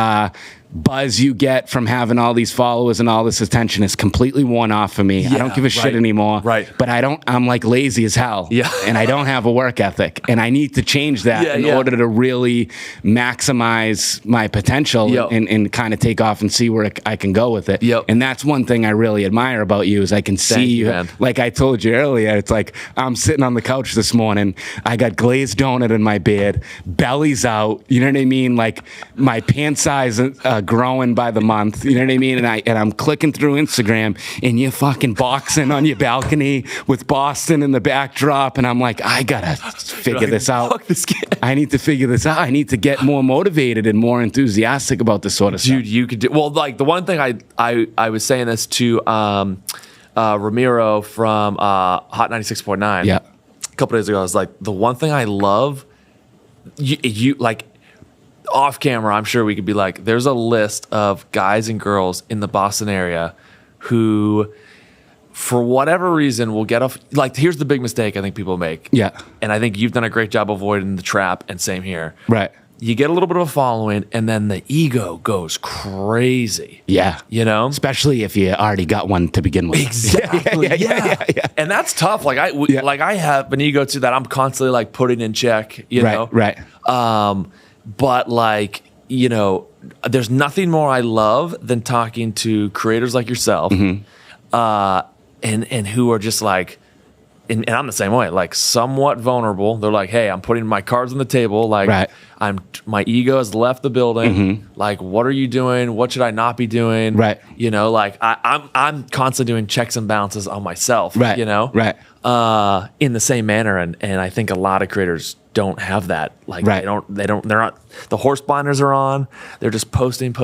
buzz you get from having all these followers and all this attention is completely worn off for me. I don't give a shit anymore. Right. But I'm like lazy as hell. Yeah. And I don't have a work ethic. And I need to change that in order to really maximize my potential and kind of take off and see where I can go with it. And that's one thing I really admire about you, is I can see you, like I told you earlier, it's like I'm sitting on the couch this morning. I got glazed donut in my bed, belly's out. You know what I mean? Like my pant size growing by the month, you know what I mean? And I'm clicking through Instagram, and you're fucking boxing on your balcony with Boston in the backdrop, and I'm like, I gotta figure this out. Fuck this kid. I need to figure this out. I need to get more motivated and more enthusiastic about this sort of stuff. Dude, you could do well. Like the one thing I was saying this to Ramiro from Hot 96.9. Yeah. A couple days ago, I was like, the one thing I love, you like. Off camera, I'm sure we could be like, there's a list of guys and girls in the Boston area who, for whatever reason, will get off. Like, here's the big mistake I think people make. Yeah. And I think you've done a great job avoiding the trap, and same here. Right. You get a little bit of a following, and then the ego goes crazy. Yeah. Especially if you already got one to begin with. Exactly. Yeah. And that's tough. Like I have an ego too that I'm constantly like putting in check, you know? Right. But like, there's nothing more I love than talking to creators like yourself, and who are just like, and I'm the same way, like somewhat vulnerable. They're like, hey, I'm putting my cards on the table. Like my ego has left the building. Like, what are you doing? What should I not be doing? Right. Like I'm constantly doing checks and balances on myself. Right. Right. In the same manner. And I think a lot of creators don't have that. Like they're not, the horse blinders are on. They're just posting.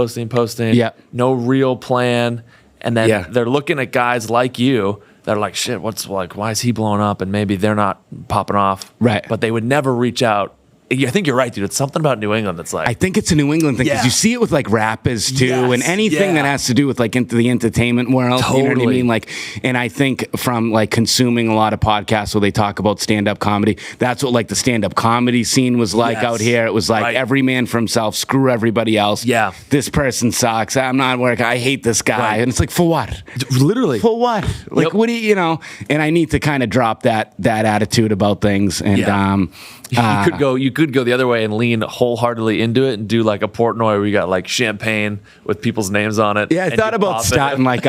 Yeah. No real plan. And then they're looking at guys like you that are like, shit, why is he blowing up? And maybe they're not popping off. Right. But they would never reach out. I think you're right, dude. It's something about New England that's like... I think it's a New England thing, because you see it with like rappers too, and anything that has to do with like into the entertainment world. Totally. You know what I mean? Like, and I think from like consuming a lot of podcasts where they talk about stand-up comedy, that's what like the stand-up comedy scene was like out here. It was like every man for himself, screw everybody else. Yeah. This person sucks. I'm not working. I hate this guy. Right. And it's like, for what? Literally. For what? Like, what do you, and I need to kind of drop that attitude about things. And You could go the other way and lean wholeheartedly into it and do like a Portnoy where you got like champagne with people's names on it. Yeah, I thought about starting like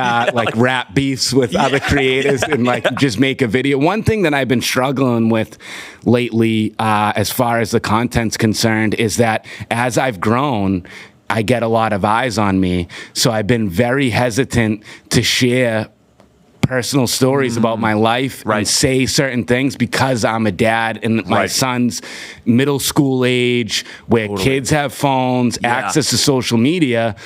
rap beefs with other creators and like just make a video. One thing that I've been struggling with lately, as far as the content's concerned, is that as I've grown, I get a lot of eyes on me. So I've been very hesitant to share personal stories about my life and say certain things because I'm a dad and my son's middle school age where kids have phones, access to social media.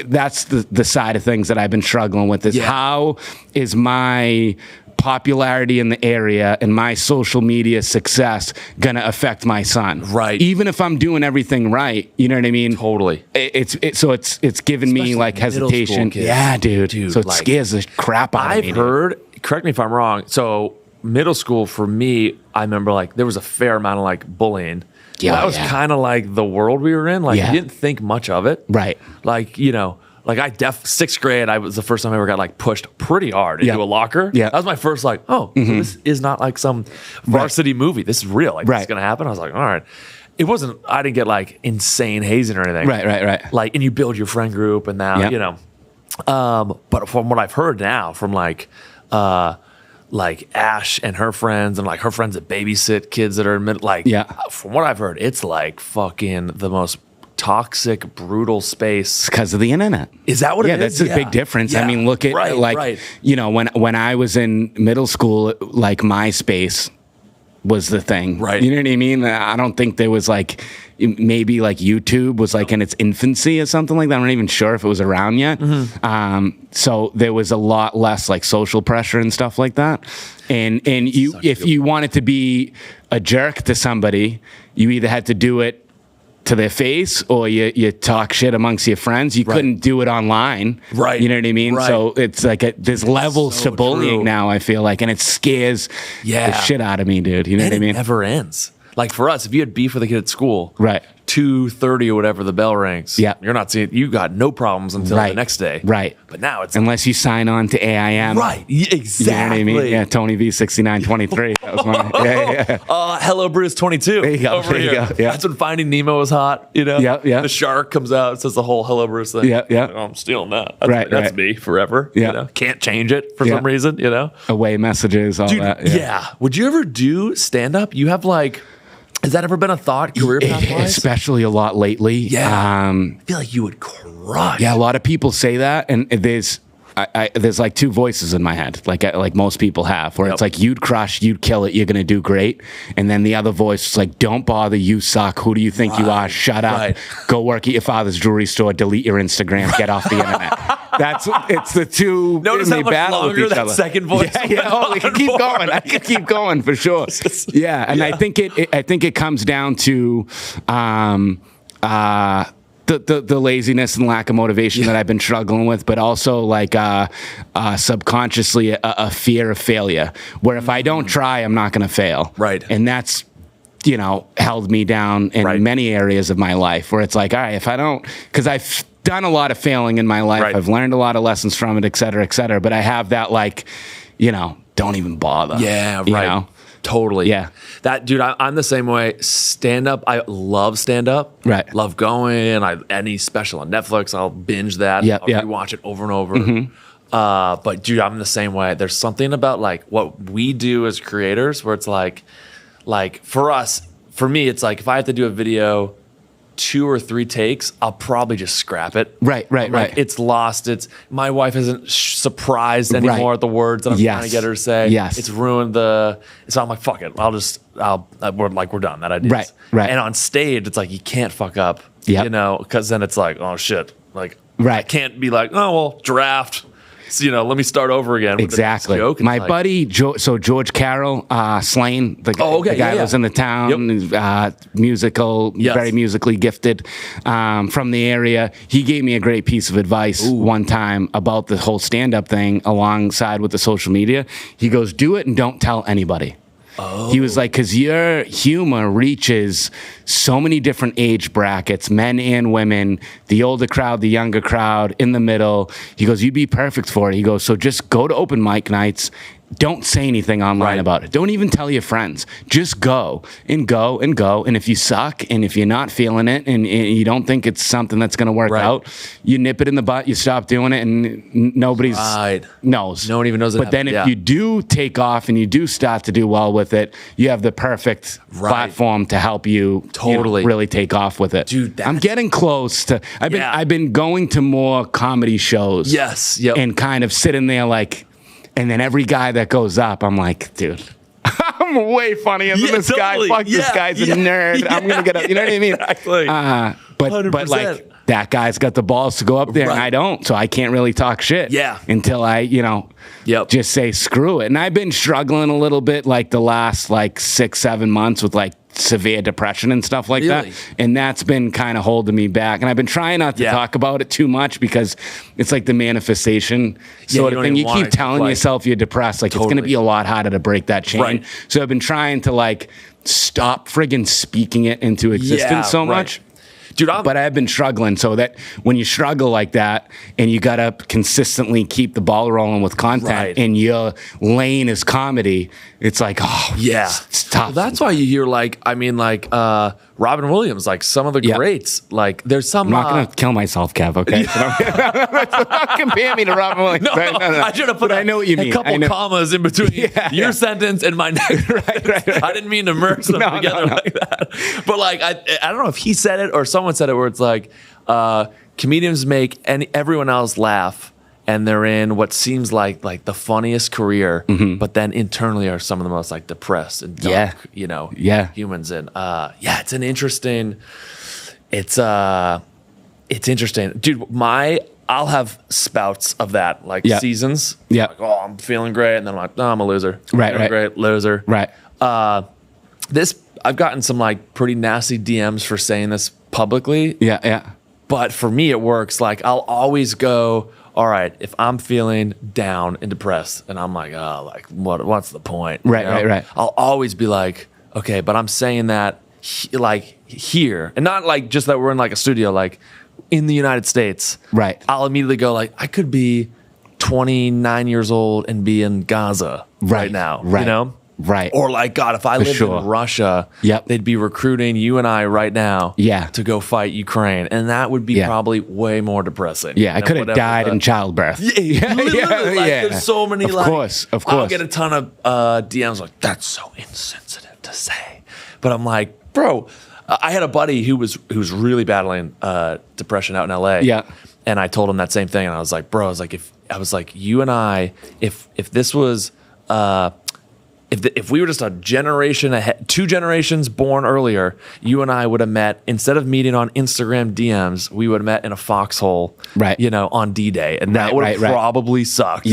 That's the side of things that I've been struggling with is how is my popularity in the area and my social media success gonna affect my son? Right. Even if I'm doing everything right, you know what I mean? Totally. It's giving me like hesitation. Yeah, dude. So it scares the crap out of me. I've heard, correct me if I'm wrong, so middle school for me, I remember like there was a fair amount of like bullying. Yeah, that was kind of like the world we were in. Like you didn't think much of it. Right. Like, you know, like sixth grade, I was the first time I ever got like pushed pretty hard into a locker. Yeah. That was my first like, so this is not like some varsity movie. This is real. Like this is gonna happen. I was like, all right. It wasn't, I didn't get like insane hazing or anything. Right. Like, and you build your friend group and now, you know. But from what I've heard now from like Ash and her friends and like her friends that babysit kids that are from what I've heard, it's like fucking the most toxic, brutal space because of the internet. Is that what it is? That's a big difference. I mean, look at you know, when I was in middle school, like MySpace was the thing. Right. You know what I mean? I don't think there was like maybe like YouTube was like in its infancy or something like that. I'm not even sure if it was around yet. So there was a lot less like social pressure and stuff like that. And you, if you wanted to be a jerk to somebody, you either had to do it to their face or you talk shit amongst your friends. You couldn't do it online. Right. You know what I mean? Right. So it's like there's levels to bullying now, I feel like, and it scares the shit out of me, dude. You know what I mean? It never ends. Like for us, if you had beef with a kid at school, 2:30 or whatever, the bell rings. Yeah, you're not seeing. You got no problems until the next day. Right. But now it's unless you sign on to AIM. Right. Exactly. You know what I mean? Yeah. Tony V 6923. That was my. Hello Bruce 22. There you go. Over here. Yeah. That's when Finding Nemo was hot. You know. Yeah. The shark comes out. It says the whole Hello Bruce thing. Yeah. Like, I'm stealing that. That's me forever. Yeah. You know? Can't change it for some reason. You know. Away messages. All that. Yeah. Would you ever do stand up? You have like. Has that ever been a thought, career path-wise? Especially a lot lately. Yeah. I feel like you would crush. Yeah, a lot of people say that, and there's like two voices in my head, like most people have, where it's like, you'd crush, you'd kill it, you're going to do great. And then the other voice is like, don't bother, you suck. Who do you think you are? Shut up. Go work at your father's jewelry store, delete your Instagram, get off the internet. It's the two. Notice how much longer that second voice. Oh, I can keep going. I can keep going for sure. Yeah, and I think it comes down to the laziness and lack of motivation that I've been struggling with, but also like subconsciously a fear of failure, where if I don't try, I'm not going to fail. Right, and that's held me down in many areas of my life, where it's like, all right, if I don't, because I've done a lot of failing in my life. I've learned a lot of lessons from it, et cetera, but I have that like, don't even bother. Yeah, right. You know? Totally. Yeah. That dude, I'm the same way. Stand up, I love stand up. Right. Love going. Any special on Netflix, I'll binge that. I'll rewatch it over and over. But dude, I'm the same way. There's something about like what we do as creators where it's like for me, it's like if I have to do a video 2 or 3 takes, I'll probably just scrap it. Right. It's lost. My wife isn't surprised anymore at the words that I'm trying to get her to say. Yes. It's ruined so I'm like, fuck it. We're done. That idea. Right. And on stage, it's like, you can't fuck up, because then it's like, oh shit. Like, I can't be like, oh, well, draft. So, let me start over again. Exactly. With my buddy, George Carroll, Slane, the guy lives in the town, musical, very musically gifted, from the area. He gave me a great piece of advice one time about the whole stand-up thing alongside with the social media. He goes, do it and don't tell anybody. He was like, because your humor reaches so many different age brackets, men and women, the older crowd, the younger crowd, in the middle. He goes, you'd be perfect for it. He goes, so just go to open mic nights don't say anything online about it. Don't even tell your friends. Just go and go and go. And if you suck and if you're not feeling it and you don't think it's something that's going to work out, you nip it in the butt, you stop doing it, and nobody's knows. No one even knows it But then if you do take off and you do start to do well with it, you have the perfect platform to help you really take off with it. Dude, I'm getting close to, I've been going to more comedy shows. Yes. Yep. And kind of sitting there like, and then every guy that goes up, I'm like, dude, I'm way funnier than this guy. Fuck, this guy's a nerd. I'm going to get up. You know what I mean? Exactly. But like, that guy's got the balls to go up there and I don't. So I can't really talk shit until I, just say screw it. And I've been struggling a little bit like the last like 6-7 months with like severe depression and stuff like that. And that's been kind of holding me back. And I've been trying not to talk about it too much because it's like the manifestation sort of thing. You keep telling yourself you're depressed. Like it's going to be a lot harder to break that chain. So I've been trying to like stop friggin' speaking it into existence so much. Dude, but I've been struggling, so that when you struggle like that and you got to consistently keep the ball rolling with content and your lane is comedy, it's like, it's tough. Well, that's why you hear Robin Williams, like some of the greats, like there's some. I'm not going to kill myself, Kev, okay? Don't compare me to Robin Williams. No. I should have put I know what you mean. A couple commas in between your sentence and my next. Right. I didn't mean to merge them together like that. But like, I don't know if he said it or someone said it where it's like, comedians make everyone else laugh and they're in what seems like the funniest career, but then internally are some of the most like depressed and dark, humans. And it's an interesting. It's interesting, dude. I'll have spouts of that, like seasons. Yeah. Like, oh, I'm feeling great, and then I'm like, no, I'm a loser. Right. Great, loser. Right. I've gotten some like pretty nasty DMs for saying this publicly. Yeah. But for me, it works. Like I'll always go, all right, if I'm feeling down and depressed and I'm like, oh, like what's the point? Right. I'll always be like, okay, but I'm saying that like here and not like just that we're in like a studio, like in the United States. Right. I'll immediately go like, I could be 29 years old and be in Gaza right now, you know? Right. Or like, God, if I lived in Russia, they'd be recruiting you and I right now to go fight Ukraine. And that would be probably way more depressing. Yeah, I could have died in childbirth. There's so many of course. I'll get a ton of DMs like, that's so insensitive to say. But I'm like, bro, I had a buddy who was really battling depression out in LA. Yeah. And I told him that same thing. And I was like, bro, I was like, you and I, if this was if we were just a generation ahead, 2 generations born earlier, you and I would have met, instead of meeting on Instagram DMs, we would have met in a foxhole, on D-Day. And that would have probably sucked,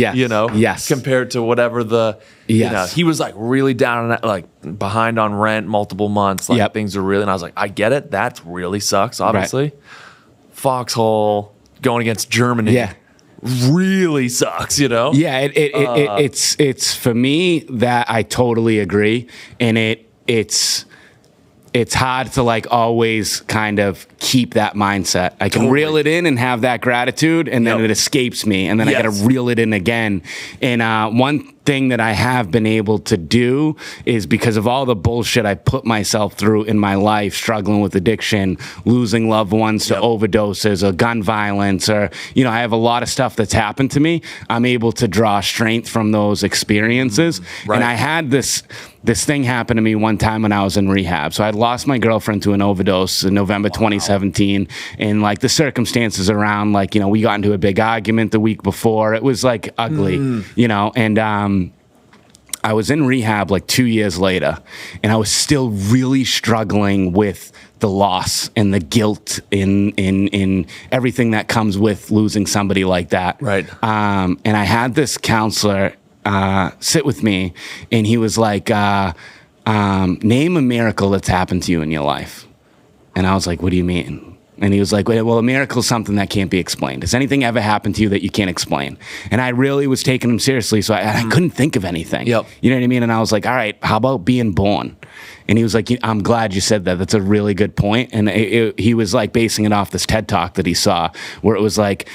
compared to whatever he was like really down on like behind on rent, multiple months, like things are really, and I was like, I get it. That really sucks, obviously. Foxhole going against Germany. Yeah. Really sucks, Yeah, it's for me that I totally agree, and it's hard to like always kind of keep that mindset. I can reel it in and have that gratitude, and then it escapes me, and then I got to reel it in again. And one thing that I have been able to do is, because of all the bullshit I put myself through in my life, struggling with addiction, losing loved ones to overdoses or gun violence, or I have a lot of stuff that's happened to me. I'm able to draw strength from those experiences. And I had this thing happen to me one time when I was in rehab. So I'd lost my girlfriend to an overdose in November 2017, and like the circumstances around, like, we got into a big argument the week before. It was like ugly, and I was in rehab like 2 years later, and I was still really struggling with the loss and the guilt in everything that comes with losing somebody like that. Right. And I had this counselor sit with me, and he was like, name a miracle that's happened to you in your life. And I was like, what do you mean? And he was like, well, a miracle is something that can't be explained. Has anything ever happened to you that you can't explain? And I really was taking him seriously, so I couldn't think of anything. Yep. You know what I mean? And I was like, all right, how about being born? And he was like, I'm glad you said that. That's a really good point. And he was like basing it off this TED Talk that he saw, where it was like,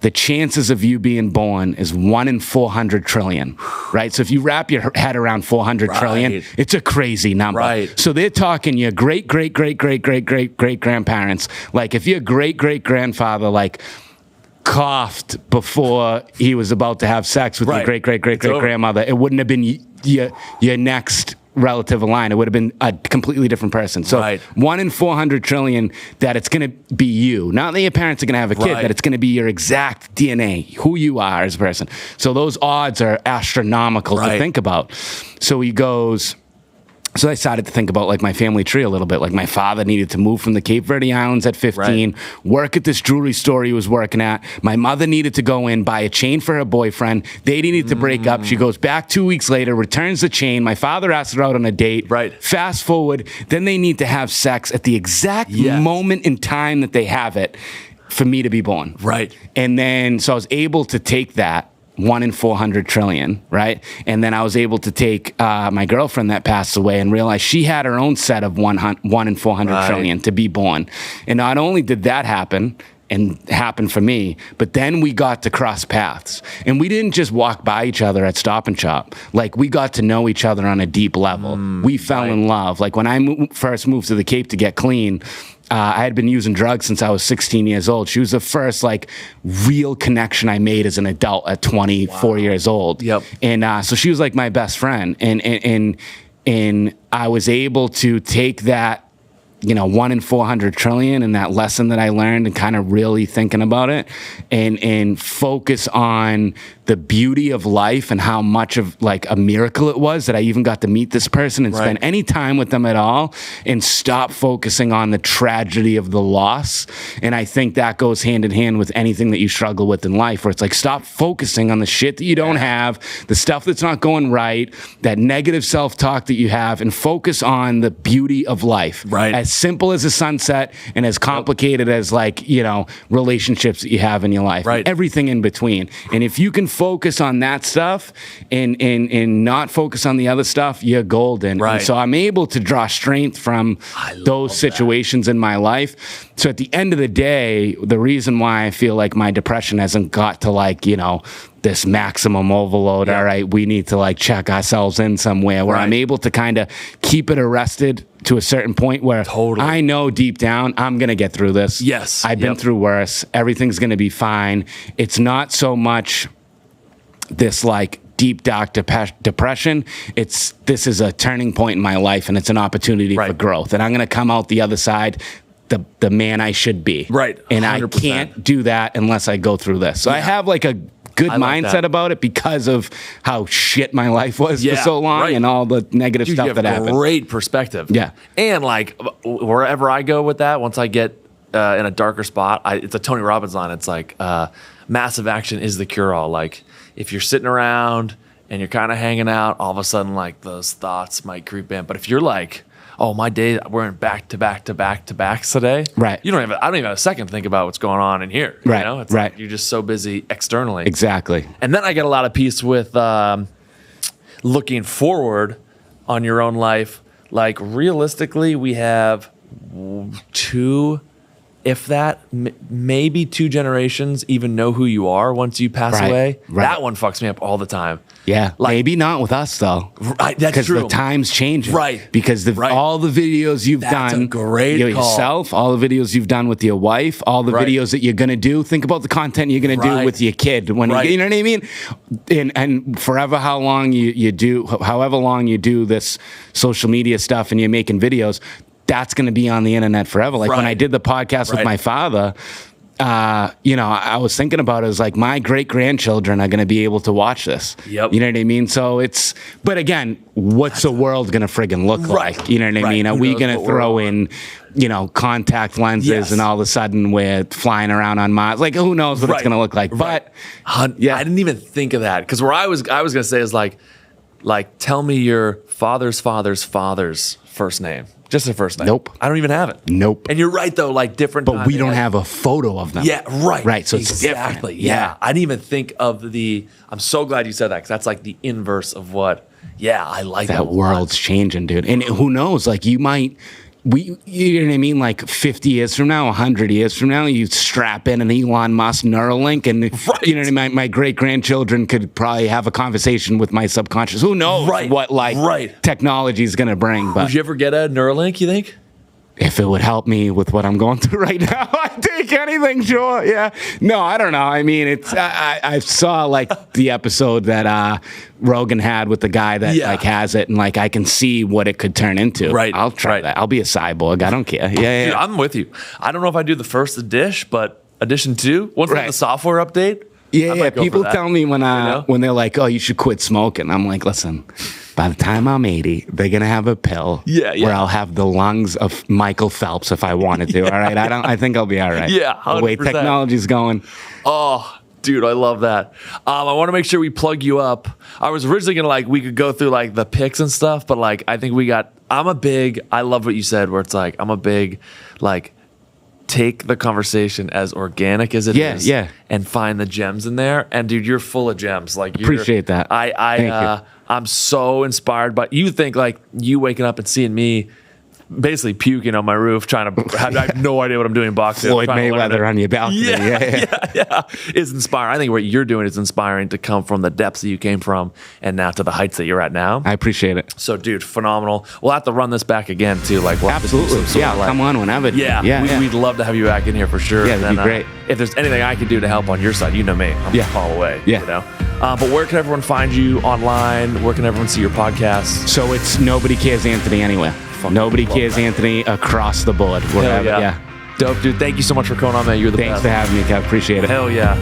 the chances of you being born is 1 in 400 trillion, right? So if you wrap your head around 400 trillion, it's a crazy number. Right. So they're talking your great-great-great-great-great-great-great-grandparents. Like if your great-great-grandfather like coughed before he was about to have sex with your great-great-great-great-grandmother, it wouldn't have been your next relative line. It would have been a completely different person. So 1 in 400 trillion that it's going to be you. Not that your parents are going to have a kid, that it's going to be your exact DNA, who you are as a person. So those odds are astronomical to think about. So he goes... So I started to think about like my family tree a little bit. Like my father needed to move from the Cape Verde Islands at 15, work at this jewelry store he was working at. My mother needed to go in, buy a chain for her boyfriend. They needed to break up. She goes back 2 weeks later, returns the chain. My father asks her out on a date. Fast forward, then they need to have sex at the exact moment in time that they have it for me to be born. And then, so I was able to take that 1 in 400 trillion, right? And then I was able to take my girlfriend that passed away and realize she had her own set of 1 in 400 trillion to be born. And not only did that happen for me, but then we got to cross paths. And we didn't just walk by each other at Stop and Shop. Like we got to know each other on a deep level. We fell in love. Like when I first moved to the Cape to get clean, I had been using drugs since I was 16 years old. She was the first like real connection I made as an adult at 24 years old. And so she was like my best friend. And I was able to take that, 1 in 400 trillion and that lesson that I learned and kind of really thinking about it and focus on the beauty of life and how much of like a miracle it was that I even got to meet this person and spend any time with them at all and stop focusing on the tragedy of the loss. And I think that goes hand in hand with anything that you struggle with in life, where it's like, stop focusing on the shit that you don't have, the stuff that's not going right, that negative self-talk that you have, and focus on the beauty of life. As simple as a sunset and as complicated as like, relationships that you have in your life, everything in between. And if you can focus on that stuff and not focus on the other stuff, you're golden. And so I'm able to draw strength from those situations in my life. So at the end of the day, the reason why I feel like my depression hasn't got to like, this maximum overload, all right, we need to like check ourselves in somewhere, where I'm able to kind of keep it arrested to a certain point where I know deep down I'm going to get through this. I've been through worse. Everything's going to be fine. It's not so much this like deep dark depression. This is a turning point in my life, and it's an opportunity for growth. And I'm going to come out the other side the man I should be. And 100%. I can't do that unless I go through this. So I have like a good mindset about it because of how shit my life was for so long and all the negative stuff that happened. Great perspective. And like wherever I go with that, once I get in a darker spot, it's a Tony Robbins line. It's like massive action is the cure-all. Like if you're sitting around and you're kind of hanging out, all of a sudden like those thoughts might creep in. But if you're like, oh, my day, we're in back to back to back to backs today. You don't I don't even have a second to think about what's going on in here. It's like you're just so busy externally. And then I get a lot of peace with looking forward on your own life. Like realistically, we have 2, if that, maybe 2 generations even know who you are once you pass away. That one fucks me up all the time. Like, maybe not with us though. That's true. Because the time's changing. Because all the videos you've done, yourself, all the videos you've done with your wife, all the videos that you're gonna do. Think about the content you're gonna do with your kid when you know what I mean. And forever, however long you do this social media stuff and you're making videos, that's going to be on the internet forever. Like when I did the podcast with my father, I was thinking about it as like my great-grandchildren are going to be able to watch this. You know what I mean? So but again, what's the world going to friggin' look like? You know what I mean? Are we going to throw in, contact lenses and all of a sudden we're flying around on Mars? Like, who knows what it's going to look like? But I didn't even think of that. Because where I was going to say is like, tell me your father's father's father's first name. Just their first name. Nope. I don't even have it. Nope. And you're right, though, like different. But we don't have a photo of them. Right. So it's different. Yeah. I didn't even think of I'm so glad you said that, because that's like the inverse of what, I like that. That world's changing, dude. And who knows, like you might you know what I mean? Like 50 years from now, 100 years from now, you strap in an Elon Musk Neuralink, and you know what I mean? My great grandchildren could probably have a conversation with my subconscious. Who knows what technology is going to bring? But would you ever get a Neuralink, you think? If it would help me with what I'm going through right now, I'd take anything, sure. Yeah. No, I don't know. I mean, it's I saw like the episode that Rogan had with the guy that like has it, and like I can see what it could turn into. Right. I'll try that. I'll be a cyborg. I don't care. Yeah. Dude, I'm with you. I don't know if I do the first edition, but edition 2, once the software update. Yeah. People tell me when they're like, "Oh, you should quit smoking." I'm like, listen. By the time I'm 80, they're gonna have a pill where I'll have the lungs of Michael Phelps if I wanted to. All right, I think I'll be all right. Yeah, 100%. The way technology's going. Oh, dude, I love that. I want to make sure we plug you up. I was originally gonna we could go through like the picks and stuff, but like I think I love what you said, where it's like I'm a big take the conversation as organic as it is, and find the gems in there. And dude, you're full of gems. Like, appreciate that. Thank you. I'm so inspired by you. Think like you waking up and seeing me basically puking on my roof, trying to. I have no idea what I'm doing boxing. Floyd Mayweather on your balcony. Yeah. It's inspiring. I think what you're doing is inspiring to come from the depths that you came from and now to the heights that you're at now. I appreciate it. So, dude, phenomenal. We'll have to run this back again too. Like, we'll absolutely. Come on whenever. We'd love to have you back in here for sure. Yeah, that'd be great. If there's anything I can do to help on your side, you know me. I'm a call away. Yeah. You know. But where can everyone find you online? Where can everyone see your podcast? So it's Nobody Cares Anthony anywhere. Nobody Cares Anthony across the board. Wherever. Dope, dude. Thank you so much for coming on, man. You're the best. Thanks for having me, Kev. Appreciate it. Hell yeah.